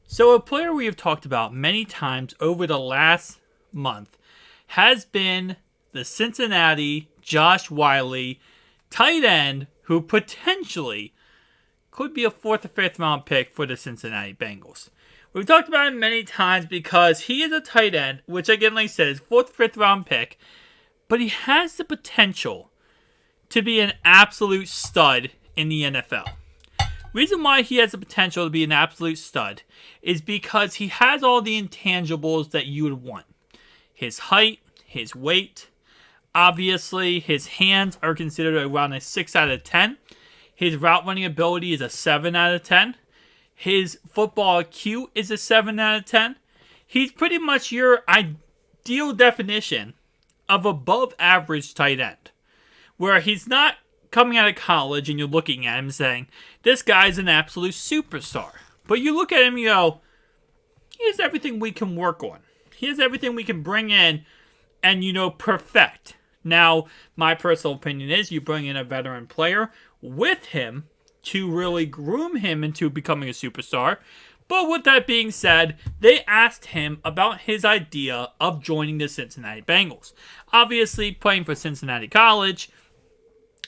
So a player we have talked about many times over the last month has been the Cincinnati Josh Whyle, tight end, who potentially could be a 4th or 5th round pick for the Cincinnati Bengals. We've talked about him many times because he is a tight end, which again, like I said, is 4th or 5th round pick, but he has the potential to be an absolute stud in the NFL. Reason why he has the potential to be an absolute stud is because he has all the intangibles that you would want. His height, his weight, obviously his hands are considered around a 6 out of 10. His route running ability is a 7 out of 10. His football IQ is a 7 out of 10. He's pretty much your ideal definition of above average tight end, where he's not coming out of college and you're looking at him saying, this guy's an absolute superstar. But you look at him and you go, he has everything we can work on. He has everything we can bring in and, perfect. Now, my personal opinion is you bring in a veteran player with him to really groom him into becoming a superstar. But with that being said, they asked him about his idea of joining the Cincinnati Bengals. Obviously, playing for Cincinnati College,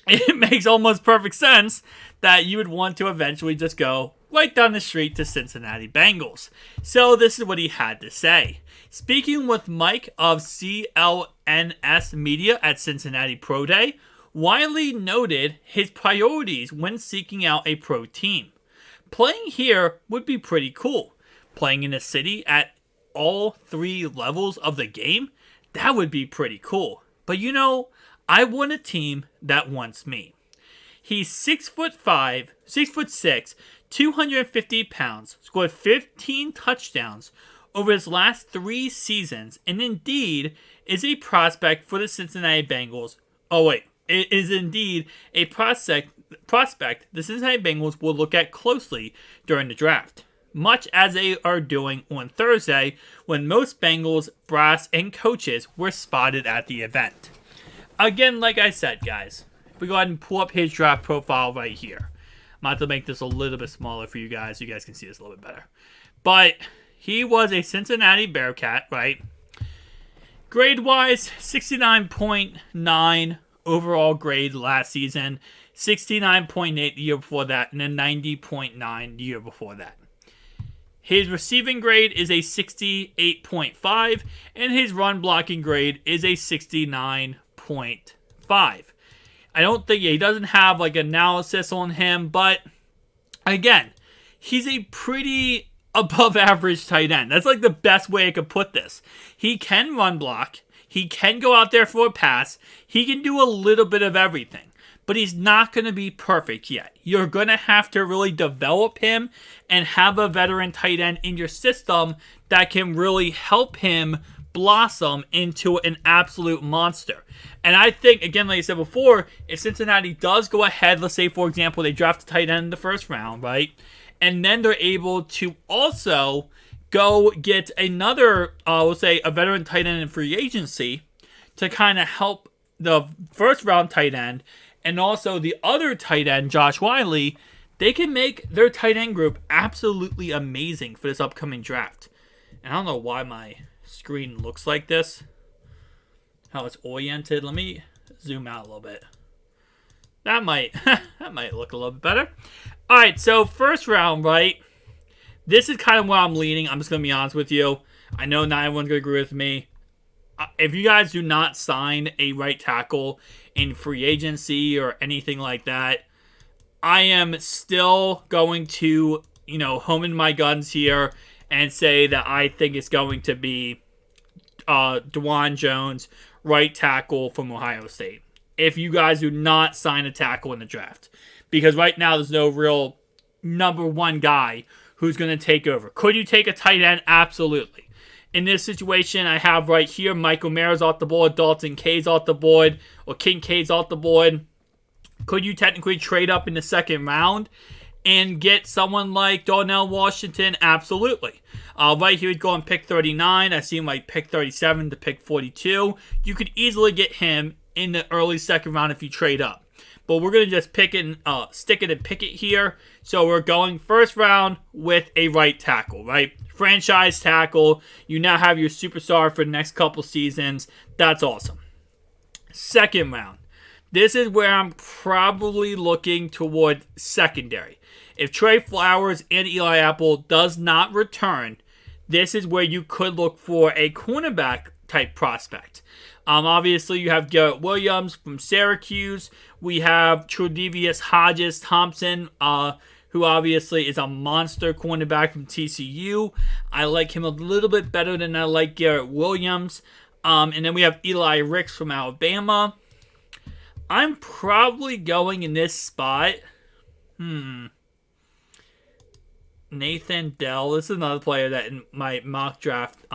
it makes almost perfect sense that you would want to eventually just go right down the street to Cincinnati Bengals. So this is what he had to say. Speaking with Mike of CLNS Media at Cincinnati Pro Day, Whyle noted his priorities when seeking out a pro team. Playing here would be pretty cool. Playing in a city at all 3 levels of the game, that would be pretty cool. But I want a team that wants me. He's 6'5", 6'6", 250 pounds, scored 15 touchdowns over his last 3 seasons, and indeed is a prospect for the Cincinnati Bengals. It is indeed a prospect the Cincinnati Bengals will look at closely during the draft, much as they are doing on Thursday when most Bengals brass and coaches were spotted at the event. Again, like I said, guys, if we go ahead and pull up his draft profile right here. I'm about to make this a little bit smaller for you guys so you guys can see this a little bit better. But he was a Cincinnati Bearcat, right? Grade-wise, 69.9 overall grade last season, 69.8 the year before that, and then 90.9 the year before that. His receiving grade is a 68.5, and his run blocking grade is a 69.5. I don't think he doesn't have analysis on him, but again, he's a pretty above average tight end. That's the best way I could put this. He can run block, he can go out there for a pass, he can do a little bit of everything, but he's not going to be perfect yet. You're going to have to really develop him and have a veteran tight end in your system that can really help him blossom into an absolute monster. And I think, again, like I said before, if Cincinnati does go ahead, let's say, for example, they draft a tight end in the first round, right? And then they're able to also go get another, let's say, a veteran tight end in free agency to kind of help the first round tight end and also the other tight end, Josh Whyle. They can make their tight end group absolutely amazing for this upcoming draft. And I don't know why my screen looks like this, how it's oriented. Let me zoom out a little bit. That might look a little bit better. All right, so first round, right? This is kind of where I'm leaning. I'm just going to be honest with you. I know not everyone's going to agree with me. If you guys do not sign a right tackle in free agency or anything like that, I am still going to, home in my guns here and say that I think it's going to be DeJuan Jones, right tackle from Ohio State. If you guys do not sign a tackle in the draft. Because right now there's no real number one guy who's going to take over. Could you take a tight end? Absolutely. In this situation, I have right here Michael Mayer's off the board, Dalton Kay's off the board, or Kincaid's off the board. Could you technically trade up in the second round and get someone like Darnell Washington? Absolutely. Right here, he'd go on pick 39. I see him like pick 37 to pick 42. You could easily get him in the early second round if you trade up. but we're going to just stick it and pick it here. So we're going first round with a right tackle, right? Franchise tackle. You now have your superstar for the next couple seasons. That's awesome. Second round. This is where I'm probably looking toward secondary. If Trey Flowers and Eli Apple does not return, this is where you could look for a cornerback type prospect. Obviously, you have Garrett Williams from Syracuse. We have Tre'Davious Hodges-Thompson, who obviously is a monster cornerback from TCU. I like him a little bit better than I like Garrett Williams. And then we have Eli Ricks from Alabama. I'm probably going in this spot. Nathan Dell. This is another player that in my mock draft,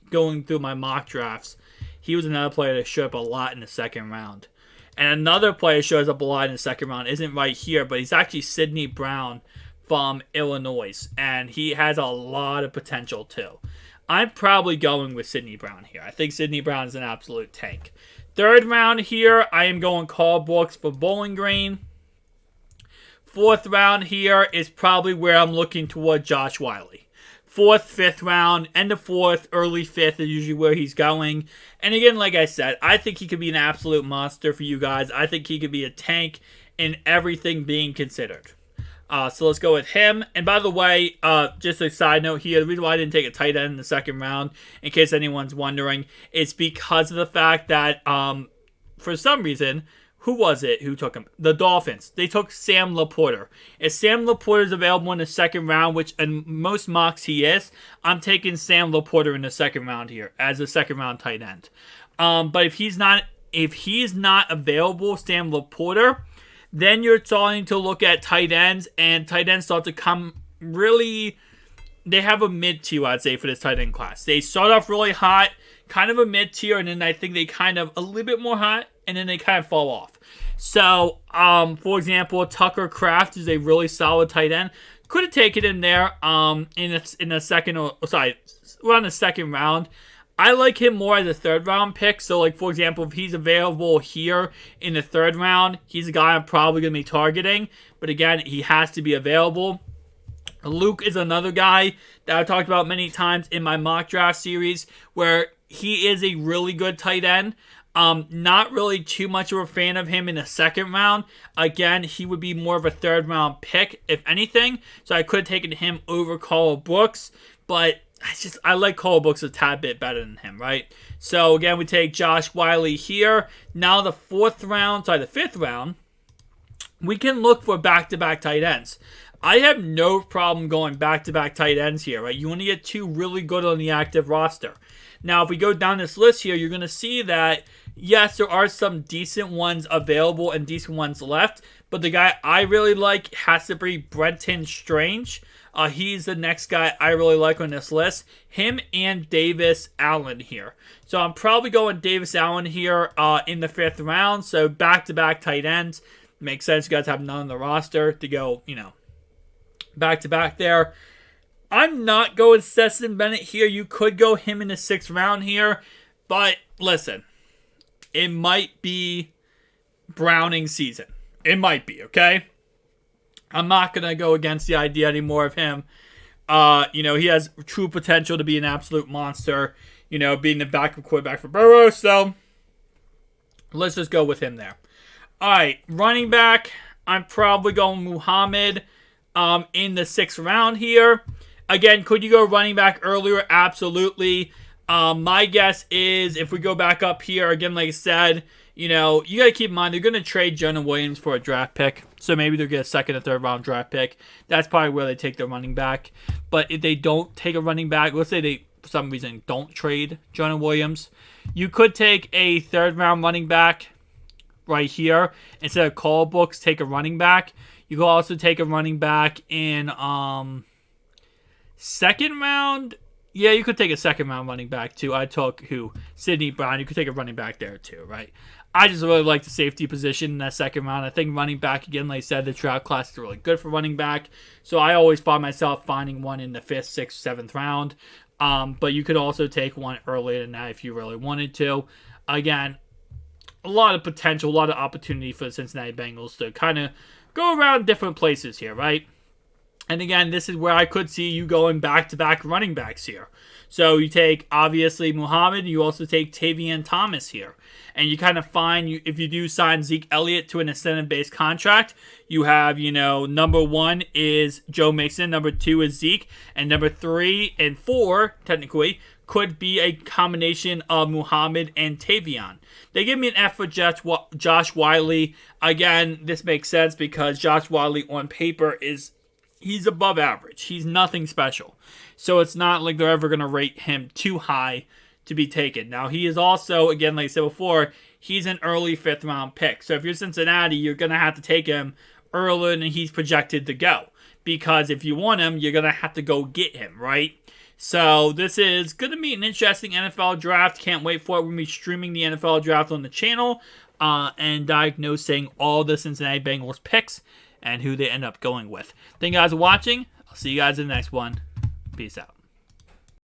going through my mock drafts, he was another player that showed up a lot in the second round. And another player shows up a lot in the second round. Isn't right here, but he's actually Sidney Brown from Illinois. And he has a lot of potential too. I'm probably going with Sidney Brown here. I think Sidney Brown is an absolute tank. Third round here, I am going Carl Brooks for Bowling Green. Fourth round here is probably where I'm looking toward Josh Whyle. Fourth, fifth round, end of fourth, early fifth is usually where he's going. And again, like I said, I think he could be an absolute monster for you guys. I think he could be a tank in everything being considered. So let's go with him. And by the way, just a side note here, the reason why I didn't take a tight end in the second round, in case anyone's wondering, is because of the fact that for some reason, who was it who took him? The Dolphins. They took Sam Laporta. If Sam Laporta is available in the second round, which in most mocks he is, I'm taking Sam Laporta in the second round here as a second round tight end. But if he's not available, Sam Laporta, then you're starting to look at tight ends, and tight ends start to come really. They have a mid tier, I'd say, for this tight end class. They start off really hot, kind of a mid tier, and then I think they kind of a little bit more hot, and then they kind of fall off. So, for example, Tucker Kraft is a really solid tight end. Could have taken him there around the second round. I like him more as a third round pick. So, like, for example, if he's available here in the third round, he's a guy I'm probably going to be targeting. But again, he has to be available. Luke is another guy that I've talked about many times in my mock draft series where he is a really good tight end. Not really too much of a fan of him in the second round. Again, he would be more of a third round pick, if anything. So I could have taken him over Carl Brooks. But I like Carl Brooks a tad bit better than him, right? So again, we take Josh Whyle here. Now the fifth round, we can look for back-to-back tight ends. I have no problem going back-to-back tight ends here, right? You want to get two really good on the active roster. Now, if we go down this list here, you're going to see that, yes, there are some decent ones available and decent ones left, but the guy I really like has to be Brenton Strange. He's the next guy I really like on this list. Him and Davis Allen here. So I'm probably going Davis Allen here in the fifth round. So back-to-back tight ends. Makes sense. You guys have none on the roster to go, back-to-back there. I'm not going Stetson Bennett here. You could go him in the sixth round here. But listen, it might be Browning season. It might be, okay? I'm not going to go against the idea anymore of him. He has true potential to be an absolute monster, being the backup quarterback for Burrow. So let's just go with him there. All right, running back. I'm probably going Muhammad in the sixth round here. Again, could you go running back earlier? Absolutely. My guess is if we go back up here, again, like I said, you got to keep in mind they're going to trade Jonah Williams for a draft pick. So maybe they'll get a second or third round draft pick. That's probably where they take their running back. But if they don't take a running back, let's say they, for some reason, don't trade Jonah Williams, you could take a third round running back right here. Instead of call books, take a running back. You could also take a running back in second round. Yeah, you could take a second round running back too. I took Sidney Brown. You could take a running back there too, right? I just really like the safety position in that second round. I think running back, again, like I said, the draft class is really good for running back. So I always find myself finding one in the 5th, 6th, 7th round. But you could also take one earlier than that if you really wanted to. Again, a lot of potential, a lot of opportunity for the Cincinnati Bengals to kind of go around different places here, right? And again, this is where I could see you going back-to-back running backs here. So you take, obviously, Muhammad. You also take Tavian Thomas here. And you kind of find, if you do sign Zeke Elliott to an incentive-based contract, you have, number 1 is Joe Mixon, number 2 is Zeke, and number 3 and 4, technically, could be a combination of Muhammad and Tavion. They give me an F for Josh Whyle. Again, this makes sense because Josh Whyle on paper he's above average. He's nothing special. So it's not like they're ever going to rate him too high to be taken. Now, he is also, again, like I said before, he's an early 5th round pick. So if you're Cincinnati, you're going to have to take him earlier than he's projected to go. Because if you want him, you're going to have to go get him, right? So this is going to be an interesting NFL draft. Can't wait for it. We're going to be streaming the NFL draft on the channel and diagnosing all the Cincinnati Bengals picks and who they end up going with. Thank you guys for watching. I'll see you guys in the next one. Peace out.